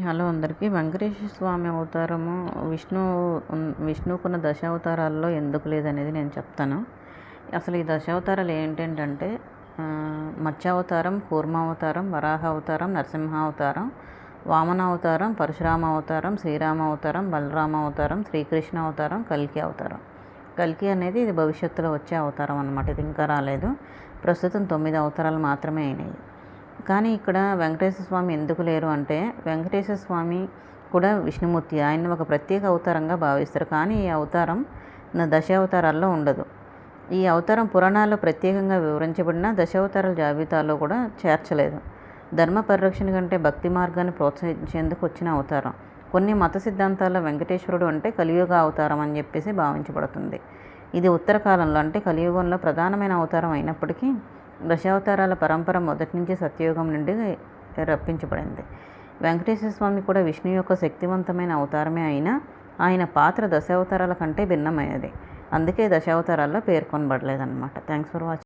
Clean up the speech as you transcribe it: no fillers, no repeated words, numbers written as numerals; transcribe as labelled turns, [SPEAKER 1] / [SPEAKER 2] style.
[SPEAKER 1] Hello అందరికీ. వెంకటేశ్వర స్వామి అవతారము విష్ణువుకున్న దశావతారాల్లో ఎందుకు లేదనేది నేను చెప్తాను. అసలు ఈ దశావతారాలు ఏంటంటే మత్స్యావతారం, కూర్మావతారం, వరాహ అవతారం, నరసింహావతారం, వామనావతారం, పరశురామ అవతారం, శ్రీరామ అవతారం, బలరామ అవతారం, శ్రీకృష్ణ అవతారం, కల్కి అవతారం. కల్కి అనేది ఇది భవిష్యత్తులో వచ్చే అవతారం అన్నమాట. ఇది ఇంకా రాలేదు. ప్రస్తుతం 9 అవతారాలు మాత్రమే అయినాయి. కానీ ఇక్కడ వెంకటేశ్వర స్వామి ఎందుకు లేరు అంటే, వెంకటేశ్వర స్వామి కూడా విష్ణుమూర్తి. ఆయన్ని ఒక ప్రత్యేక అవతారంగా భావిస్తారు. కానీ ఈ అవతారం దశావతారాల్లో ఉండదు. ఈ అవతారం పురాణాల్లో ప్రత్యేకంగా వివరించబడిన దశావతారాల జాబితాలో కూడా చేర్చలేదు. ధర్మ పరిరక్షణ కంటే భక్తి మార్గాన్ని ప్రోత్సహించేందుకు వచ్చిన అవతారం. కొన్ని మత సిద్ధాంతాల్లో వెంకటేశ్వరుడు అంటే కలియుగ అవతారం అని చెప్పేసి భావించబడుతుంది. ఇది ఉత్తర కాలంలో అంటే కలియుగంలో ప్రధానమైన అవతారం అయినప్పటికీ దశావతారాల పరంపర మొదటి నుంచి సత్యయుగం నుండి రప్పించబడింది. వెంకటేశ్వర స్వామి కూడా విష్ణు యొక్క శక్తివంతమైన అవతారమే అయినా ఆయన పాత్ర దశావతారాల కంటే భిన్నమైనది. అందుకే దశావతారాల్లో పేర్కొనబడలేదన్నమాట. Thanks for watching.